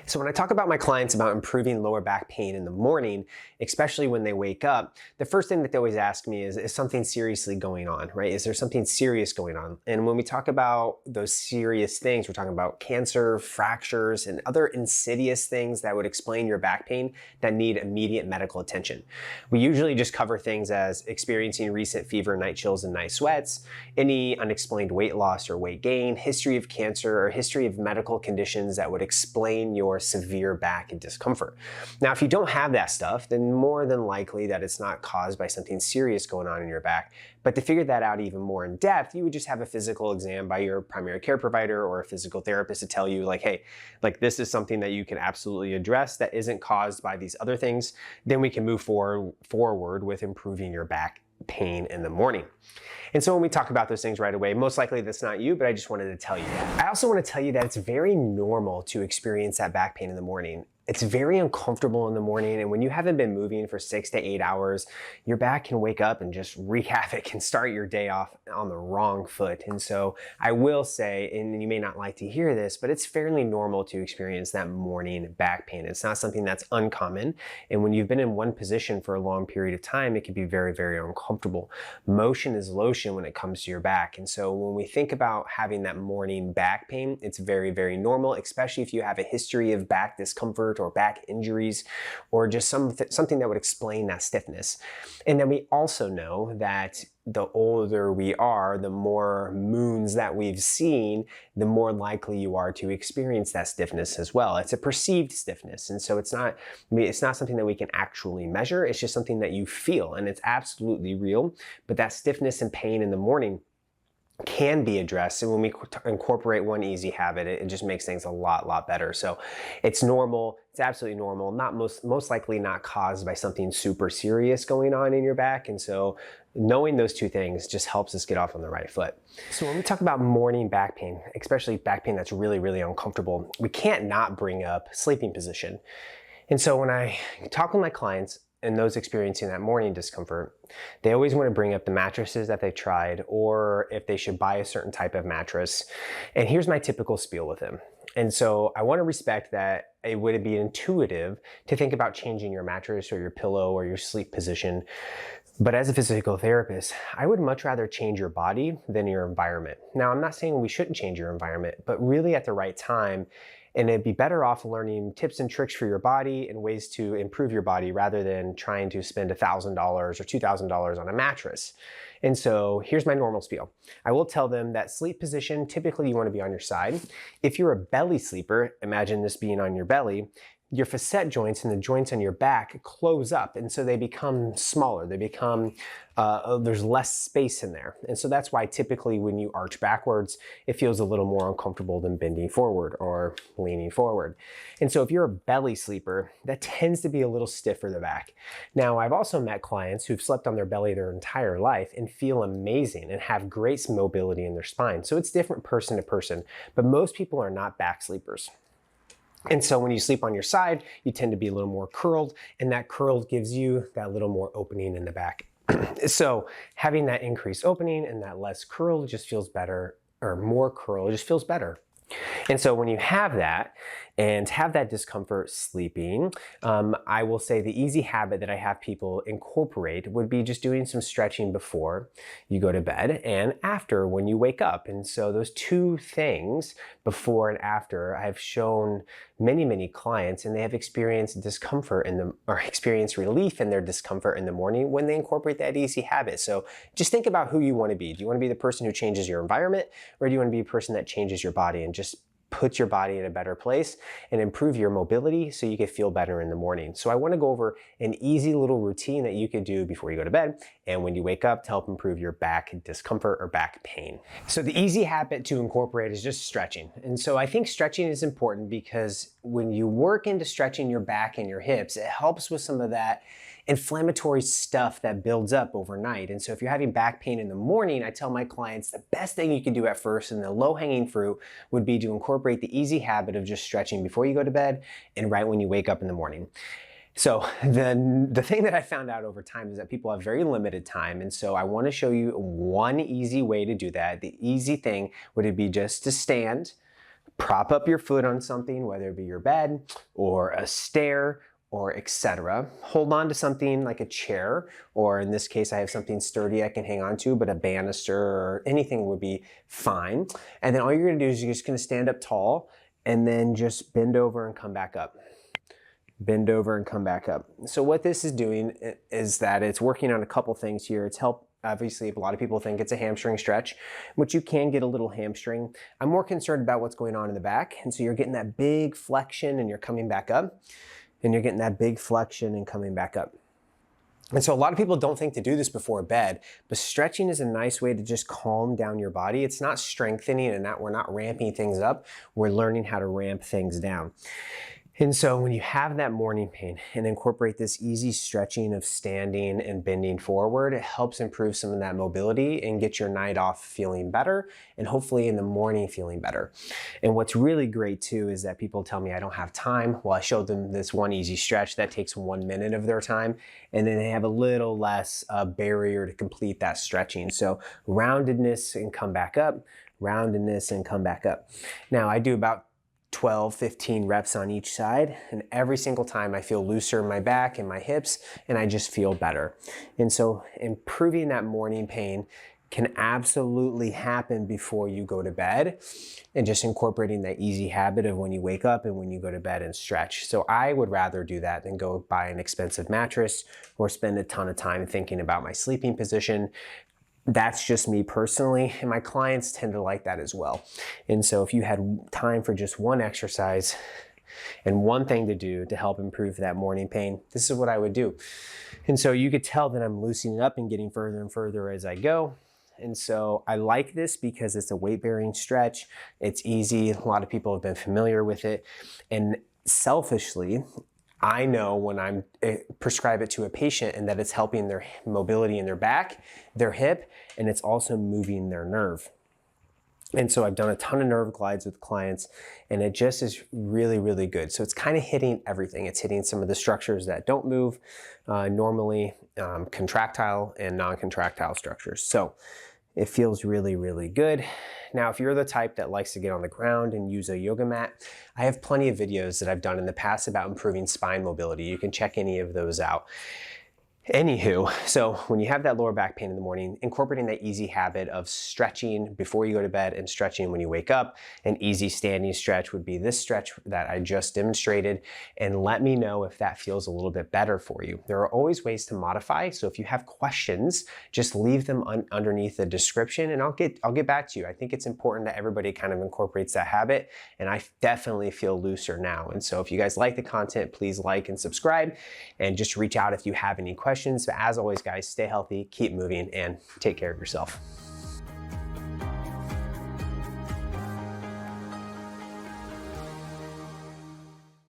So when I talk about my clients about improving lower back pain in the morning, especially when they wake up, the first thing that they always ask me is something seriously going on, right? Is there something serious going on? And when we talk about those serious things, we're talking about cancer, fractures, and other insidious things that would explain your back pain that need immediate medical attention. We usually just cover things as experiencing recent fever, night chills, and night sweats, any unexplained weight loss or weight gain, history of cancer, or history of medical conditions that would explain your severe back and discomfort. Now, if you don't have that stuff, then more than likely that it's not caused by something serious going on in your back. But to figure that out even more in depth, you would just have a physical exam by your primary care provider or a physical therapist to tell you like, hey, like this is something that you can absolutely address that isn't caused by these other things. Then we can move forward with improving your back pain in the morning. And so when we talk about those things right away, most likely that's not you, but I just wanted to tell you that. I also want to tell you that it's very normal to experience that back pain in the morning. It's very uncomfortable in the morning, and when you haven't been moving for 6 to 8 hours, your back can wake up and just wreak havoc and start your day off on the wrong foot. And so I will say, and you may not like to hear this, but it's fairly normal to experience that morning back pain. It's not something that's uncommon, and when you've been in one position for a long period of time, it can be very, very uncomfortable. Motion is lotion when it comes to your back, and so when we think about having that morning back pain, it's very, very normal, especially if you have a history of back discomfort or back injuries, or just something that would explain that stiffness. And then we also know that the older we are, the more moons that we've seen, the more likely you are to experience that stiffness as well. It's a perceived stiffness. And so it's not something that we can actually measure. It's just something that you feel, and it's absolutely real. But that stiffness and pain in the morning can be addressed, and when we incorporate one easy habit, it just makes things a lot better. So it's normal, it's absolutely normal, not most likely not caused by something super serious going on in your back. And so knowing those two things just helps us get off on the right foot. So when we talk about morning back pain, especially back pain that's really, really uncomfortable, we can't not bring up sleeping position. And so when I talk with my clients and those experiencing that morning discomfort, they always want to bring up the mattresses that they've tried, or if they should buy a certain type of mattress. And here's my typical spiel with them. And so I want to respect that it would be intuitive to think about changing your mattress or your pillow or your sleep position. But as a physical therapist, I would much rather change your body than your environment. Now, I'm not saying we shouldn't change your environment, but really at the right time. And it'd be better off learning tips and tricks for your body and ways to improve your body rather than trying to spend $1,000 or $2,000 on a mattress. And so here's my normal spiel. I will tell them that sleep position, typically you want to be on your side. If you're a belly sleeper, imagine this being on your belly, your facet joints and the joints on your back close up, and so they become smaller. They become, there's less space in there. And so that's why typically when you arch backwards, it feels a little more uncomfortable than bending forward or leaning forward. And so if you're a belly sleeper, that tends to be a little stiff for the back. Now, I've also met clients who've slept on their belly their entire life and feel amazing and have great mobility in their spine. So it's different person to person, but most people are not back sleepers. And so when you sleep on your side, you tend to be a little more curled, and that curl gives you that little more opening in the back. So having that increased opening and that less curl just feels better, or more curl, it just feels better. And so when you have that and have that discomfort sleeping, I will say the easy habit that I have people incorporate would be just doing some stretching before you go to bed and after when you wake up. And so those two things, before and after, I've shown many clients, and they have experienced discomfort or experienced relief in their discomfort in the morning when they incorporate that easy habit. So just think about who you want to be. Do you want to be the person who changes your environment, or do you want to be a person that changes your body and just put your body in a better place and improve your mobility so you can feel better in the morning? So I want to go over an easy little routine that you could do before you go to bed and when you wake up to help improve your back discomfort or back pain. So the easy habit to incorporate is just stretching. And so I think stretching is important because when you work into stretching your back and your hips, it helps with some of that inflammatory stuff that builds up overnight. And so if you're having back pain in the morning, I tell my clients the best thing you can do at first, and the low-hanging fruit, would be to incorporate the easy habit of just stretching before you go to bed and right when you wake up in the morning. So the thing that I found out over time is that people have very limited time, and so I want to show you one easy way to do that. The easy thing would be just to stand, prop up your foot on something, whether it be your bed or a stair or etc. Hold on to something like a chair, or in this case, I have something sturdy I can hang on to, but a banister or anything would be fine. And then all you're gonna do is you're just gonna stand up tall and then just bend over and come back up. Bend over and come back up. So what this is doing is that it's working on a couple things here. It's obviously, a lot of people think it's a hamstring stretch, which you can get a little hamstring. I'm more concerned about what's going on in the back. And so you're getting that big flexion and you're coming back up, and you're getting that big flexion and coming back up. And so a lot of people don't think to do this before bed, but stretching is a nice way to just calm down your body. It's not strengthening and we're not ramping things up. We're learning how to ramp things down. And so when you have that morning pain and incorporate this easy stretching of standing and bending forward, it helps improve some of that mobility and get your night off feeling better, and hopefully in the morning feeling better. And what's really great too is that people tell me I don't have time. Well, I showed them this one easy stretch that takes 1 minute of their time, and then they have a little less barrier to complete that stretching. So roundedness and come back up, roundedness and come back up. Now I do about 12, 15 reps on each side, and every single time I feel looser in my back and my hips, and I just feel better. And so improving that morning pain can absolutely happen before you go to bed, and just incorporating that easy habit of when you wake up and when you go to bed and stretch. So I would rather do that than go buy an expensive mattress or spend a ton of time thinking about my sleeping position. That's just me personally, and my clients tend to like that as well. And so if you had time for just one exercise and one thing to do to help improve that morning pain, this is what I would do. And so you could tell that I'm loosening up and getting further and further as I go. And so I like this because it's a weight-bearing stretch. It's easy. A lot of people have been familiar with it. And selfishly, I know when I'm prescribe it to a patient and that it's helping their mobility in their back, their hip, and it's also moving their nerve. And so I've done a ton of nerve glides with clients, and it just is really, really good. So it's kind of hitting everything. It's hitting some of the structures that don't move normally, contractile and non-contractile structures. So it feels really, really good. Now, if you're the type that likes to get on the ground and use a yoga mat, I have plenty of videos that I've done in the past about improving spine mobility. You can check any of those out. Anywho, so when you have that lower back pain in the morning, incorporating that easy habit of stretching before you go to bed and stretching when you wake up, an easy standing stretch would be this stretch that I just demonstrated, and let me know if that feels a little bit better for you. There are always ways to modify, so if you have questions, just leave them underneath the description and I'll get back to you. I think it's important that everybody kind of incorporates that habit, and I definitely feel looser now. And so if you guys like the content, please like and subscribe, and just reach out if you have any questions. But as always, guys, stay healthy, keep moving, and take care of yourself.